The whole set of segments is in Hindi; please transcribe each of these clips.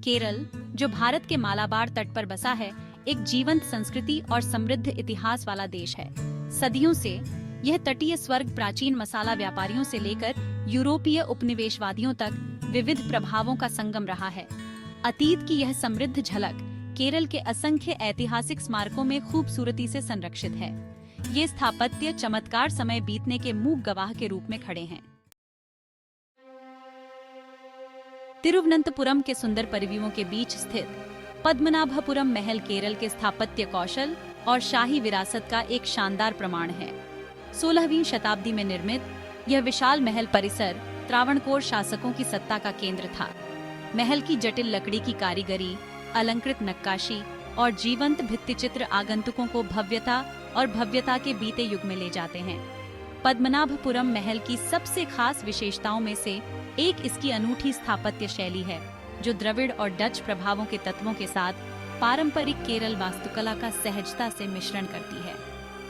केरल, जो भारत के मालाबार तट पर बसा है, एक जीवंत संस्कृति और समृद्ध इतिहास वाला देश है। सदियों से यह तटीय स्वर्ग प्राचीन मसाला व्यापारियों से लेकर यूरोपीय उपनिवेशवादियों तक विविध प्रभावों का संगम रहा है। अतीत की यह समृद्ध झलक केरल के असंख्य ऐतिहासिक स्मारकों में खूबसूरती से संरक्षित है। ये स्थापत्य चमत्कार समय बीतने के मूक गवाह के रूप में खड़े हैं। तिरुवनंतपुरम के सुंदर परिव्यूओं के बीच स्थित पद्मनाभपुरम महल केरल के स्थापत्य कौशल और शाही विरासत का एक शानदार प्रमाण है। 16वीं शताब्दी में निर्मित यह विशाल महल परिसर त्रावणकोर शासकों की सत्ता का केंद्र था। महल की जटिल लकड़ी की कारीगरी, अलंकृत नक्काशी और जीवंत भित्तिचित्र आगंतुकों को भव्यता के बीते युग में ले जाते हैं। पद्मनाभपुरम महल की सबसे खास विशेषताओं में से एक इसकी अनूठी स्थापत्य शैली है, जो द्रविड़ और डच प्रभावों के तत्वों के साथ पारंपरिक केरल वास्तुकला का सहजता से मिश्रण करती है।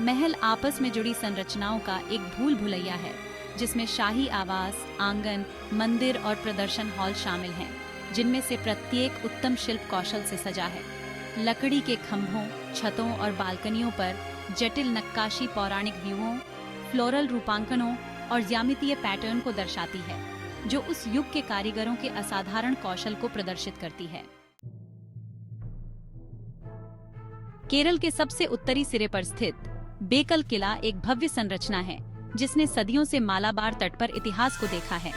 महल आपस में जुड़ी संरचनाओं का एक भूल भुलैया है, जिसमें शाही आवास, आंगन, मंदिर और प्रदर्शन हॉल शामिल हैं, जिनमें से प्रत्येक उत्तम शिल्प कौशल से सजा है। लकड़ी के खंभों, छतों और बालकनियों पर जटिल नक्काशी पौराणिक व्यूहों, फ्लोरल रूपांकनों और ज्यामितीय पैटर्न को दर्शाती है, जो उस युग के कारीगरों के असाधारण कौशल को प्रदर्शित करती है। केरल के सबसे उत्तरी सिरे पर स्थित बेकल किला एक भव्य संरचना है, जिसने सदियों से मालाबार तट पर इतिहास को देखा है।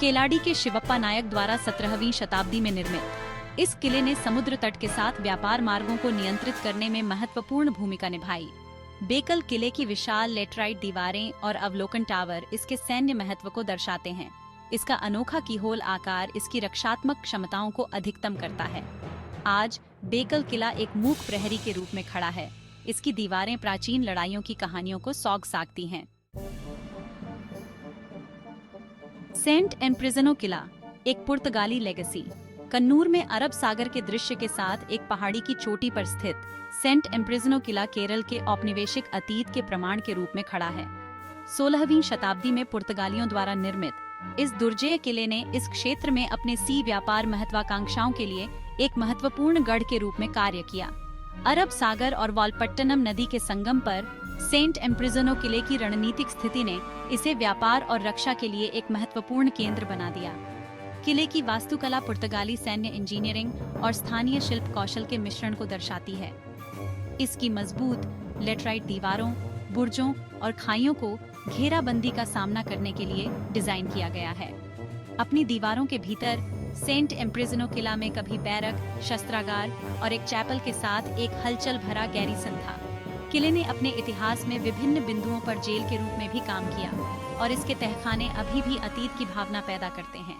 केलाडी के शिवप्पा नायक द्वारा 17वीं शताब्दी में निर्मित इस किले ने समुद्र तट के साथ व्यापार मार्गों को नियंत्रित करने में महत्वपूर्ण भूमिका निभाई। बेकल किले की विशाल लेटराइट दीवारें और अवलोकन टावर इसके सैन्य महत्व को दर्शाते हैं। इसका अनोखा कीहोल आकार इसकी रक्षात्मक क्षमताओं को अधिकतम करता है। आज बेकल किला एक मूक प्रहरी के रूप में खड़ा है। इसकी दीवारें प्राचीन लड़ाइयों की कहानियों को सौग साकती हैं। सेंट एम्प्रिजनो किला एक पुर्तगाली लेगेसी। कन्नूर में अरब सागर के दृश्य के साथ एक पहाड़ी की चोटी पर स्थित सेंट एम्प्रिजनो किला केरल के औपनिवेशिक अतीत के प्रमाण के रूप में खड़ा है। 16वीं शताब्दी में पुर्तगालियों द्वारा निर्मित इस दुर्जेय किले ने इस क्षेत्र में अपने सी व्यापार महत्वाकांक्षाओं के लिए एक महत्वपूर्ण गढ़ के रूप में कार्य किया। अरब सागर और वालपट्टनम नदी के संगम पर सेंट एम्प्रिजनो किले की रणनीतिक स्थिति ने इसे व्यापार और रक्षा के लिए एक महत्वपूर्ण केंद्र बना दिया। किले की वास्तुकला पुर्तगाली सैन्य इंजीनियरिंग और स्थानीय शिल्प कौशल के मिश्रण को दर्शाती है। इसकी मजबूत लेटराइट दीवारों, बुर्जों और खाइयों को घेराबंदी का सामना करने के लिए डिजाइन किया गया है। अपनी दीवारों के भीतर सेंट एम्प्रिजनो किला में कभी बैरक, शस्त्रागार और एक चैपल के साथ एक हलचल भरा गैरीसन था। किले ने अपने इतिहास में विभिन्न बिंदुओं पर जेल के रूप में भी काम किया और इसके तहखाने अभी भी अतीत की भावना पैदा करते हैं।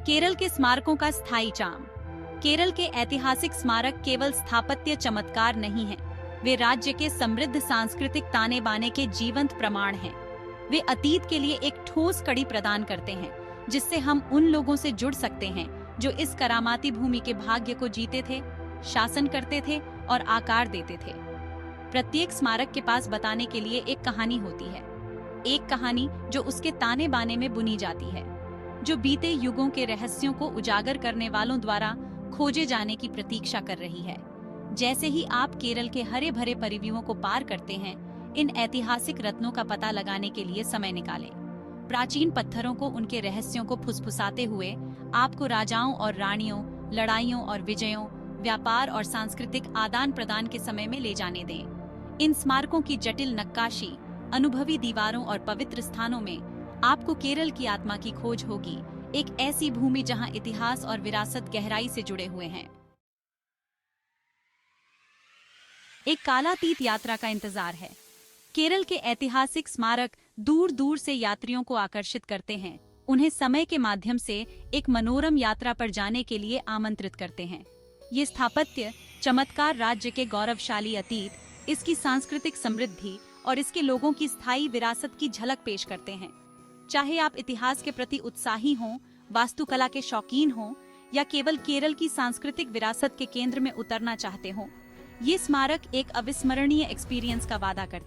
केरल के स्मारकों का स्थायी चार्म। केरल के ऐतिहासिक स्मारक केवल स्थापत्य चमत्कार नहीं हैं, वे राज्य के समृद्ध सांस्कृतिक ताने बाने के जीवंत प्रमाण हैं। वे अतीत के लिए एक ठोस कड़ी प्रदान करते हैं, जिससे हम उन लोगों से जुड़ सकते हैं जो इस करामाती भूमि के भाग्य को जीते थे, शासन करते थे और आकार देते थे। प्रत्येक स्मारक के पास बताने के लिए एक कहानी होती है, एक कहानी जो उसके ताने बाने में बुनी जाती है, जो बीते युगों के रहस्यों को उजागर करने वालों द्वारा खोजे जाने की प्रतीक्षा कर रही है। जैसे ही आप केरल के हरे भरे परिव्यूओं को पार करते हैं, इन ऐतिहासिक रत्नों का पता लगाने के लिए समय निकालें। प्राचीन पत्थरों को उनके रहस्यों को फुसफुसाते हुए आपको राजाओं और रानियों, लड़ाइयों और विजयों, व्यापार और सांस्कृतिक आदान प्रदान के समय में ले जाने दें। इन स्मारकों की जटिल नक्काशी, अनुभवी दीवारों और पवित्र स्थानों में आपको केरल की आत्मा की खोज होगी, एक ऐसी भूमि जहां इतिहास और विरासत गहराई से जुड़े हुए हैं। एक कालातीत यात्रा का इंतजार है। केरल के ऐतिहासिक स्मारक दूर दूर से यात्रियों को आकर्षित करते हैं, उन्हें समय के माध्यम से एक मनोरम यात्रा पर जाने के लिए आमंत्रित करते हैं। ये स्थापत्य चमत्कार राज्य के गौरवशाली अतीत, इसकी सांस्कृतिक समृद्धि और इसके लोगों की स्थायी विरासत की झलक पेश करते हैं। चाहे आप इतिहास के प्रति उत्साही हों, वास्तुकला के शौकीन हों या केवल केरल की सांस्कृतिक विरासत के केंद्र में उतरना चाहते हों, ये स्मारक एक अविस्मरणीय एक्सपीरियंस का वादा करते हैं।